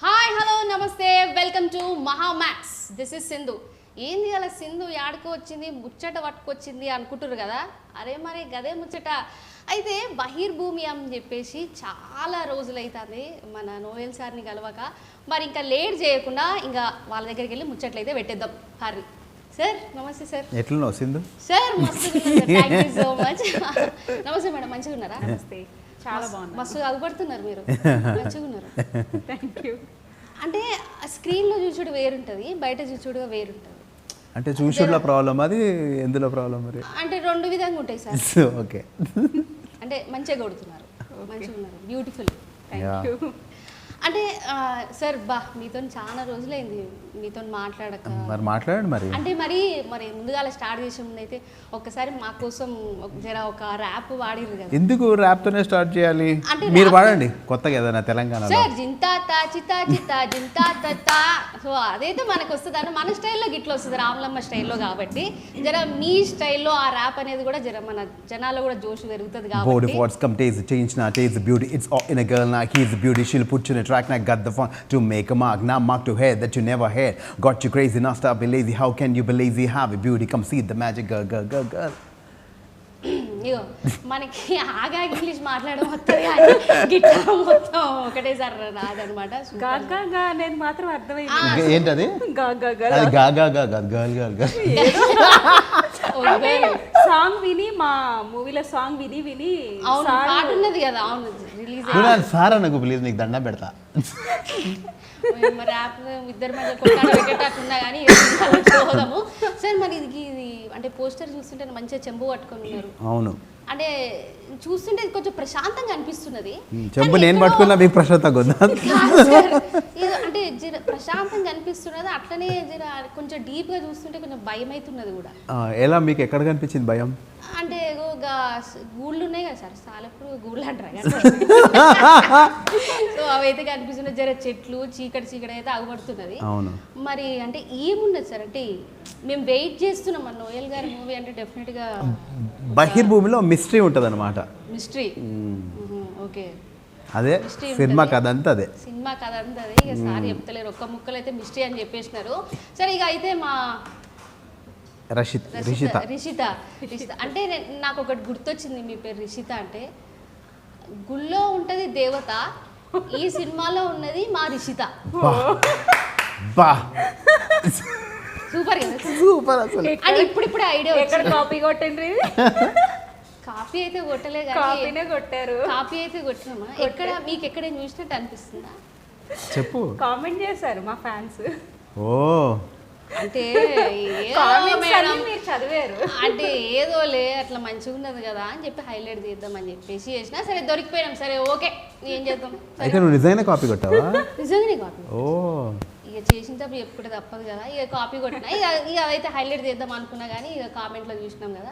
Hi hello నమస్తే welcome to Mahamax. This is Sindhu. ఏంది అలా సింధు యాడకు వచ్చింది, ముచ్చట పట్టుకొచ్చింది అనుకుంటారు కదా. అరే మరి గదే ముచ్చట. అయితే బహిర్భూమి అని చెప్పేసి చాలా రోజులైతుంది మన నోయల్ సార్ని కలవక. మరి ఇంకా లేట్ చేయకుండా ఇంకా వాళ్ళ దగ్గరికి వెళ్ళి ముచ్చట్లు అయితే పెట్టేద్దాం. హరి సార్, నమస్తే సార్. ఎట్లున్నావు సింధు? సార్ మస్తు థ్యాంక్ యూ సో మచ్. నమస్తే మేడం, మంచిగా ఉన్నారా? నమస్తే, చాలా బాగుంది. మస్తు అగుపడుతున్నారు మీరు, మంచిగా ఉన్నారు. Thank you. అంటే స్క్రీన్లో చూసుడు వేరుంటుంది, బయట చూసుడుగా వేరుంటుంది. అంటే చూసుడులో ప్రాబ్లం, అది ఎందులో ప్రాబ్లం మరి? అంటే రెండు విధంగా ఉంటాయి సార్. ఓకే. అంటే మంచిగా కొడుతున్నారు, మంచిగా ఉన్నారు, బ్యూటిఫుల్. Thank you. అంటే సార్ బా మీతో చాలా రోజులైంది మీతో మాట్లాడక. మరి మాట్లాడండి మరి. అంటే మరి ముందుగా స్టార్ట్ చేసే ముందు అయితే ఒక్కసారి మా కోసం జర ఒక ర్యాప్ వాడిరు కదా. ఎందుకు ర్యాప్తోనే స్టార్ట్ చేయాలి? అంటే మీరు పాడండి కొత్తగా ఏదైనా తెలంగాణలో. సార్ జింతా తా చితా చితా జింతా తా. సో అదైతే మనకు వస్తుంది అని మన స్టైల్లో గిట్ల వస్తుంది, రామలమ్మ స్టైల్లో. కాబట్టి జర మీ స్టైల్లో ఆ ర్యాప్ అనేది కూడా జర మన జనాల్లో కూడా జోష్ పెరుగుతుంది Body కాబట్టి. parts come taste the change now, taste the beauty. It's all in a girl now. He's the beauty. She'll put you in a track now. Got the fun to make a mark. Now mark to head that you never had. Got you crazy now. Stop be lazy. How can you be lazy? Have a beauty. Come see the magic girl, girl, girl, girl. ఇగో మనకి ఆగా English మాట్లాడడం వస్తుంది కానీ గిట్లా మొత్తం ఒకటేసారి రాదనమాట. గా గా గా అనేది మాత్రం అర్థమైంది. ఏంటది? గా గా గా. అది గా గా గా గా గర్ల్ గర్ల్ గర్ల్. సాంగ్ విని, మా మూవీలో సాంగ్ విని విని అవును పాట ఉన్నది కదా. అవును రిలీజ్ నువ్వు సార్ అనకు ప్లీజ్, నీకు దండం పెడతా. మరి యాప్ ఇద్దరి మధ్య కొట్టాడు పెట్టేటట్టున్నా కానీ చూద్దాము సార్. మరి ఇది అంటే పోస్టర్ చూస్తుంటే మంచిగా చెంబు పట్టుకొని ఉన్నారు. అవును, అంటే చూస్తుంటే కొంచెం ప్రశాంతంగా అనిపిస్తున్నది. చెంపు నేను పట్టుకున్నా మీకు ప్రశాంతంగా ఉందా? కాదు సార్, అంటే జర ప్రశాంతంగా అనిపిస్తున్నది, అట్లనే జర కొంచెం డీప్ గా చూస్తుంటే కొంచెం భయం అవుతున్నది కూడా. ఎలా మీకు ఎక్కడ కనిపించింది భయం? అంటే గూళ్ళు ఉన్నాయి కదా సార్, సాలెప్పుడు గూళ్ళు అంటారు కదా. సో అవైతే కనిపిస్తున్నాయి, జర చెట్లు చీకటి చీకటి అయితే అగుపడుతున్నది. అవును. మరి అంటే ఏమున్నది సార్, అంటే మేము వెయిట్ చేస్తున్నాం మన నోయల్ గారి మూవీ అంటే డెఫినెట్ గా బహిర్భూమిలో మిస్టరీ ఉంటుంది అనమాట. మిస్టరీ. ఓకే, అదే సినిమా కథ అంతా అదే. సినిమా కథ అంతా అదే. ఇక సార్ చెప్తలేరు, ఒక్క ముక్కలు అయితే మిస్టరీ అని చెప్పేసినారు. సరే ఇక అయితే మా రిషిత అంటే నాకు ఒకటి గుర్తొచ్చింది, మీ పేరు రిషిత అంటే. గుళ్ళో ఉంటది దేవత, ఈ సినిమాలో ఉన్నది మా రిషిత. బా సూపర్ కదా, సూపర్ అసలు. అంటే ఇప్పుడు ఐడియా ఎక్కడ కాపీ కొట్టండి? కాపీ అయితే కొట్టలే కాపీనే కొట్టారు. కాపీ అయితే కొట్టినామా? ఎక్కడ మీకు ఎక్కడైనా చూసినట్టు అనిపిస్తుందా? చెప్పు. కామెంట్ చేశారు మా ఫ్యాన్స్. ఓ అంటే మీరు చదివారు అంటే ఏదోలే అట్లా మంచిగా ఉన్నది కదా అని చెప్పి హైలైట్ చేద్దామని చెప్పేసి చేసినా. సరే దొరికిపోయినాం, సరే ఓకే ఏం చేద్దాం. అయితే నువ్వు నిజంగానే కాపీ కొట్టావా? నిజంగానే కాపీ. ఓ ఇక చేసినప్పుడు ఎప్పుడు తప్పదు కదా, ఇక కాపీ కొట్టినా. ఇక అదైతే హైలైట్ చేద్దాం అనుకున్నా కానీ ఇక కామెంట్లో చూసినాం కదా.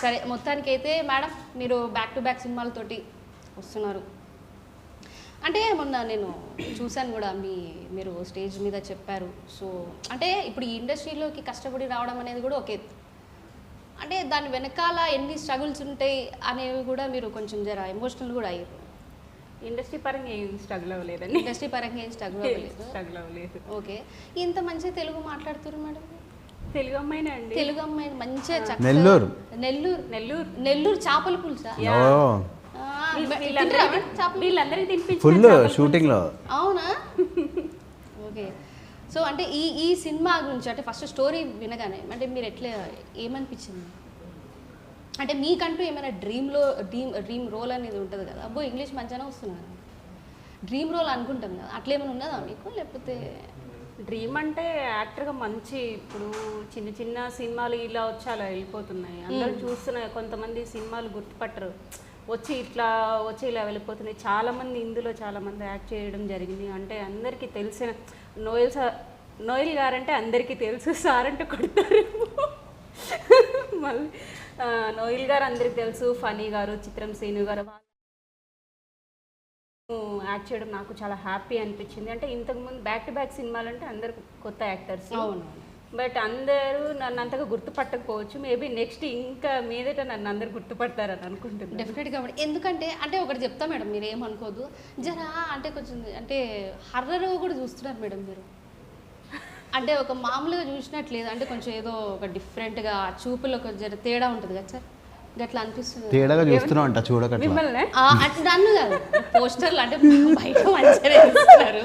సరే మొత్తానికి అయితే మేడం మీరు బ్యాక్ టు బ్యాక్ సినిమాలతోటి వస్తున్నారు. అంటే మొన్న నేను చూశాను కూడా, మీరు స్టేజ్ మీద చెప్పారు. సో అంటే ఇప్పుడు ఈ ఇండస్ట్రీలోకి కష్టపడి రావడం అనేది కూడా ఒక ఎత్తు. అంటే దాని వెనకాల ఎన్ని స్ట్రగుల్స్ ఉంటాయి అనేవి కూడా మీరు కొంచెం జర ఎమోషనల్ కూడా అయ్యారు. ఇండస్ట్రీ పరంగా ఏం స్ట్రగుల్ అవ్వలేదండి. ఇండస్ట్రీ పరంగా ఏం స్ట్రగుల్ అవ్వలేదు. ఓకే, ఇంత మంచిగా తెలుగు మాట్లాడుతున్నారు మేడం. తెలుగు అమ్మాయినా అండి? తెలుగు అమ్మాయిని మంచిగా నెల్లూరు నెల్లూరు చేపల పులుసా? వీళ్ళందరికీ తినిపించి ఫుల్ షూటింగ్ లో. అవునా? ఓకే. సో అంటే ఈ సినిమా గురించి అంటే ఫస్ట్ స్టోరీ వినగానే అంటే మీరు ఎట్లా ఏమనిపించింది? అంటే మీకంటూ ఏమైనా డ్రీమ్ రోల్ అనేది ఉంటుంది కదా. అబ్బో ఇంగ్లీష్ మంచిగానే వస్తుంది కదా, డ్రీమ్ రోల్ అనుకుంటాం కదా, అట్లా ఏమైనా ఉన్నదా మీకు? లేకపోతే డ్రీమ్ అంటే యాక్టర్గా మంచి, ఇప్పుడు చిన్న చిన్న సినిమాలు ఇలా వచ్చి అలా వెళ్ళిపోతున్నాయి. అందరూ చూస్తున్నారు, కొంతమంది సినిమాలు గుర్తుపట్టరు, వచ్చి ఇలా వెళ్ళిపోతున్నాయి. చాలామంది ఇందులో చాలామంది యాక్ట్ చేయడం జరిగింది. అంటే అందరికీ తెలిసిన నోయల్ గారంటే అందరికీ తెలుసు, సార్ అంటే కొడతారు. మళ్ళీ నోయల్ గారు అందరికీ తెలుసు, ఫనీ గారు, చిత్రం శ్రీను గారు యాక్ట్ చేయడం నాకు చాలా హ్యాపీ అనిపించింది. అంటే ఇంతకుముందు బ్యాక్ టు బ్యాక్ సినిమాలు అంటే అందరు కొత్త యాక్టర్స్. అవును. బట్ అందరూ నన్ను అంతగా గుర్తుపట్టకపోవచ్చు. మేబీ నెక్స్ట్ ఇంకా మీదట నన్ను అందరు గుర్తుపడతారని అనుకుంటున్నాను. డెఫినెట్గా మేడం. ఎందుకంటే అంటే ఒకటి చెప్తా మేడం, మీరు ఏమనుకోదు జరా అంటే కొంచెం అంటే హర్రర్ కూడా చూస్తున్నారు మేడం మీరు. అంటే ఒక మామూలుగా చూసినట్లేదు, అంటే కొంచెం ఏదో ఒక డిఫరెంట్గా చూపులో ఒక జర తేడా ఉంటుంది కదా సార్, గట్లా అనిపిస్తుంది. తేడాగా చూస్తున్నావు అంట చూడక మిమ్మల్ని అంటే నన్ను కాదు, పోస్టర్లు అంటే బయట మంచిగా వేస్తున్నారు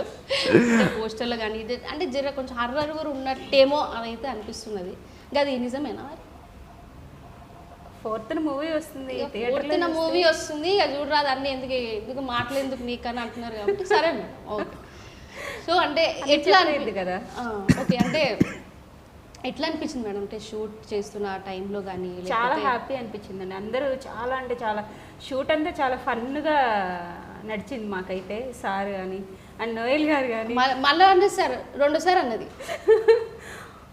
పోస్టర్లు కానీ ఇది అంటే జర కొంచెం హర్రర్ కూడా ఉన్నట్టేమో అని అయితే అనిపిస్తున్నది. అది నిజమేనా మరి? 4th మూవీ వస్తుంది, పూర్తిన మూవీ వస్తుంది, ఇక చూడరాదు అన్నీ ఎందుకు మాటలేందుకు నీకని అంటున్నారు కాబట్టి సరే మేడం ఓకే. సో అంటే ఎట్లా అనిపించింది కదా? ఓకే, అంటే ఎట్లా అనిపించింది మేడం అంటే షూట్ చేస్తున్న టైంలో కానీ? చాలా హ్యాపీ అనిపించిందండి. అందరూ చాలా అంటే చాలా షూట్ అంతా చాలా ఫన్గా నడిచింది మాకైతే. సార్ కానీ అండ్ నోయల్ గారు కానీ మళ్ళీ అంటే సార్ 2 సార్ అన్నది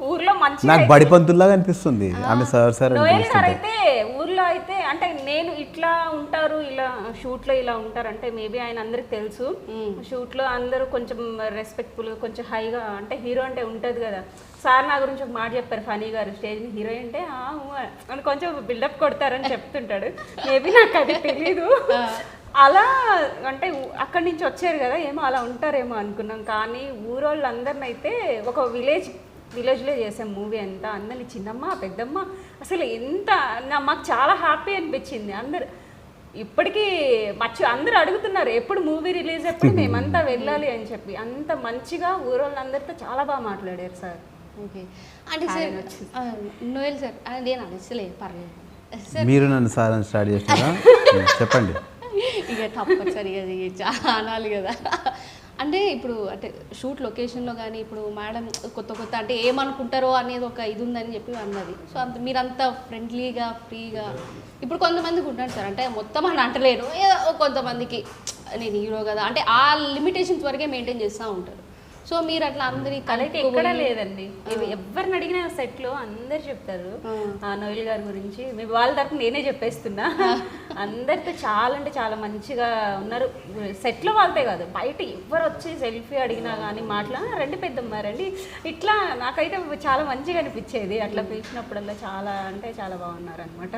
ఊర్లో మంచి నాకు బడిపంతుల్లాగా అనిపిస్తుంది ఆమె సార్ నోయల్ గారు అయితే ఊర్లో అయితే అంటే నేను ఇట్లా ఉంటారు ఇలా షూట్లో ఇలా ఉంటారు అంటే మేబీ ఆయన అందరికి తెలుసు. షూట్లో అందరూ కొంచెం రెస్పెక్ట్ఫుల్గా కొంచెం హైగా అంటే హీరో అంటే ఉంటుంది కదా. సార్ నా గురించి ఒక మాట చెప్పారు ఫనీ గారు, స్టేజ్ హీరో అంటే అని కొంచెం బిల్డప్ కొడతారని చెప్తుంటాడు. మేబీ నాకు అది తెలీదు. అలా అంటే అక్కడి నుంచి వచ్చారు కదా ఏమో అలా ఉంటారేమో అనుకున్నాం. కానీ ఊరోళ్ళందరిని అయితే ఒక విలేజ్లో చేసాం మూవీ అంతా. అందరినీ చిన్నమ్మ పెద్దమ్మ అసలు ఎంత మాకు చాలా హ్యాపీ అనిపించింది. అందరు ఇప్పటికీ అందరూ అడుగుతున్నారు ఎప్పుడు మూవీ రిలీజ్ ఎప్పుడు మేమంతా వెళ్ళాలి అని చెప్పి. అంత మంచిగా ఊరోళ్ళందరితో చాలా బాగా మాట్లాడారు సార్. ఓకే, అంటే సార్ నోయల్ సార్ నేను అనేసలే పర్లేదు సార్, మీరు నన్ను సార్ అని స్టార్ట్ చేసినారా చెప్పండి. ఇక తప్పనిసరి ఇక చాలా అనాలి కదా. అంటే ఇప్పుడు అంటే షూట్ లొకేషన్లో కానీ ఇప్పుడు మేడం కొత్త అంటే ఏమనుకుంటారో అనేది ఒక ఇది ఉందని చెప్పి అన్నది. సో మీరంతా ఫ్రెండ్లీగా ఫ్రీగా ఇప్పుడు కొంతమందికి ఉంటారు సార్, అంటే మొత్తం అని అంటలేను, ఏదో కొంతమందికి నేను హీరో కదా అంటే ఆ లిమిటేషన్స్ వరకే మెయింటైన్ చేస్తూ ఉంటారు. సో మీరు అట్లా అందరి అయితే ఎక్కడ లేదండి, ఎవరిని అడిగినా సెట్లో అందరు చెప్తారు నోయల్ గారి గురించి. మీ వాళ్ళ తరపు నేనే చెప్పేస్తున్నా. అందరితో చాలా అంటే చాలా మంచిగా ఉన్నారు సెట్లో. వాళ్ళతే కాదు బయట ఎవరు వచ్చి సెల్ఫీ అడిగినా కానీ రండి పెద్దమ్మ రండి ఇట్లా నాకైతే చాలా మంచిగా అనిపించేది. అట్లా పిలిచినప్పుడల్లా చాలా అంటే చాలా బాగున్నారు అనమాట.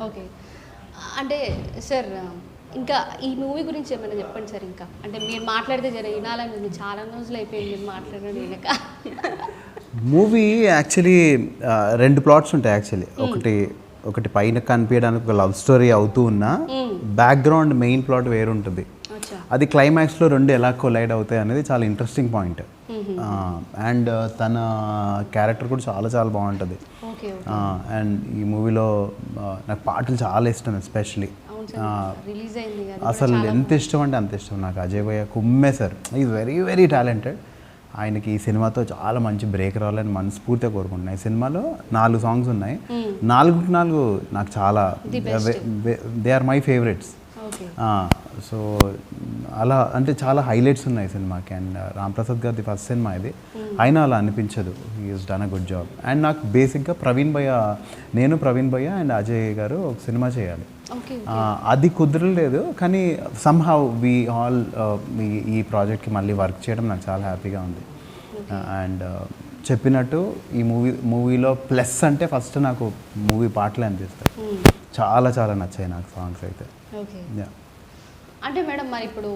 ఓకే, అంటే సార్ ఇంకా ఈ మూవీ గురించి ఏమైనా చెప్పండి సార్. ఇంకా అంటే మీరు మాట్లాడితే జర వినాలని ఉంది, చాలా రోజులు అయిపోయింది మీరు మాట్లాడడం వినక. మూవీ యాక్చువల్లీ 2 ప్లాట్స్ ఉంటాయి యాక్చువల్లీ. ఒకటి పైన కనిపించడానికి ఒక లవ్ స్టోరీ అవుతూ ఉన్నా బ్యాక్గ్రౌండ్ మెయిన్ ప్లాట్ వేరుంటుంది. అది క్లైమాక్స్లో 2 ఎలా కొలైడ్ అవుతాయి అనేది చాలా ఇంట్రెస్టింగ్ పాయింట్. అండ్ తన క్యారెక్టర్ కూడా చాలా చాలా బాగుంటుంది. అండ్ ఈ మూవీలో నాకు పాటలు చాలా ఇష్టం ఎస్పెషలీ. అసలు ఎంత ఇష్టం అంటే అంత ఇష్టం నాకు అజయ్ భయ్య కుమ్మేశారు. Is very very talented. ఆయనకి ఈ సినిమాతో చాలా మంచి బ్రేక్ రావాలని మనస్ఫూర్తిగా కోరుకుంటున్నాను. ఈ సినిమాలో 4 సాంగ్స్ ఉన్నాయి, 4 నాకు చాలా they are my favourites. So అలా అంటే చాలా హైలైట్స్ ఉన్నాయి సినిమాకి. అండ్ రామ్ ప్రసాద్ గారిది ఫస్ట్ సినిమా ఇది, అయినా అలా అనిపించదు. He is done a good job. And నాకు బేసిక్గా నేను ప్రవీణ్ భయ్య అండ్ అజయ్ గారు ఒక సినిమా చేయాలి, అది కుదరలేదు. కానీ సమ్హౌ వి ఆల్ ఈ ప్రాజెక్ట్కి మళ్ళీ వర్క్ చేయడం నాకు చాలా హ్యాపీగా ఉంది. అండ్ చెప్పినట్టు ఈ మూవీలో ప్లస్ అంటే ఫస్ట్ నాకు మూవీ పాటలే అనిపిస్తాయి. చాలా చాలా నచ్చాయి నాకు సాంగ్స్ అయితే. అంటే మేడం మరి ఇప్పుడు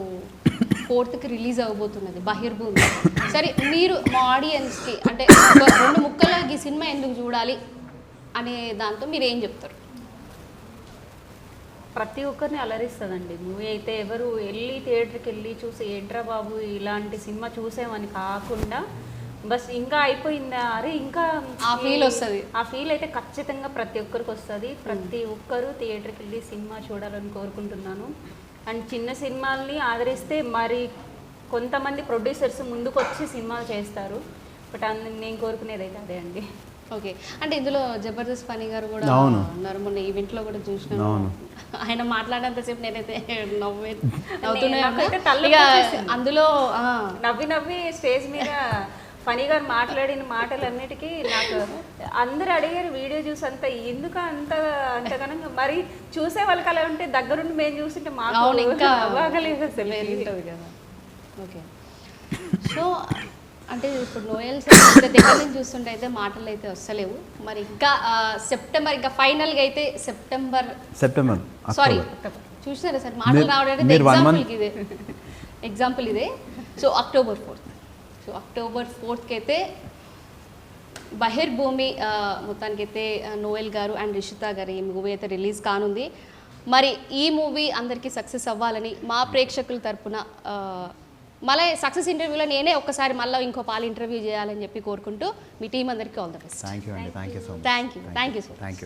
4th రిలీజ్ అవబోతున్నది బహిర్భూమి. సరే మీరు మా ఆడియన్స్కి అంటే 2 ముక్కల్లో ఈ సినిమా ఎందుకు చూడాలి అనే దాంతో మీరు ఏం చెప్తారు? ప్రతి ఒక్కరిని అలరిస్తుందండి మూవీ అయితే. ఎవరు వెళ్ళి థియేటర్కి వెళ్ళి చూసి ఏంట్రా బాబు ఇలాంటి సినిమా చూసామని కాకుండా బస్ ఇంకా అయిపోయిందా అరే ఇంకా ఆ ఫీల్ వస్తుంది. ఆ ఫీల్ అయితే ఖచ్చితంగా ప్రతి ఒక్కరికి వస్తుంది. ప్రతి ఒక్కరు థియేటర్కి వెళ్ళి సినిమా చూడాలని కోరుకుంటున్నాను. అండ్ చిన్న సినిమాల్ని ఆదరిస్తే మరి కొంతమంది ప్రొడ్యూసర్స్ ముందుకు వచ్చి సినిమాలు చేస్తారు. బట్ నేను కోరుకునేది అయితే అదే అండి. ఓకే, అంటే ఇందులో జబర్దస్త్ ఫనీ గారు కూడా ఉన్నారు. మొన్న ఈవెంట్లో కూడా చూసినాను, ఆయన మాట్లాడేంతసేపు నేనైతే నవ్వుతూనే అందులో నవ్వి స్టేజ్ మీద ఫనీ గారు మాట్లాడిన మాటలన్నిటికీ నాకు అందరు అడిగారు వీడియో చూసి అంత ఎందుకు అంతగానంగా మరి చూసే వాళ్ళకి అలా ఉంటే దగ్గరుండి మేము చూసింటే మాకు ఇంకా అవ్వగలేదు అసలు ఉంటుంది కదా. ఓకే, సో అంటే ఇప్పుడు నోయల్ సార్ దగ్గర నుంచి చూస్తుంటే అయితే మాటలు అయితే వస్తలేవు. మరి ఇంకా సెప్టెంబర్ ఇంకా ఫైనల్గా అయితే సెప్టెంబర్ సారీ చూసినారా సార్ మాటలు రావడం ఎగ్జాంపుల్ ఇదే. So October 4th, so October 4th అయితే బహిర్భూమి మొత్తానికైతే నోయల్ గారు అండ్ రిషిత గారు ఈ మూవీ అయితే రిలీజ్ కానుంది. మరి ఈ మూవీ అందరికీ సక్సెస్ అవ్వాలని మా ప్రేక్షకుల తరపున మళ్ళీ సక్సెస్ ఇంటర్వ్యూలో నేనే ఒక్కసారి మళ్ళీ ఇంకో పాలు ఇంటర్వ్యూ చేయాలని చెప్పి కోరుకుంటూ మీ టీం అందరికీ all the best. Thank you అండి, thank you so much. Thank you so much. Thank you.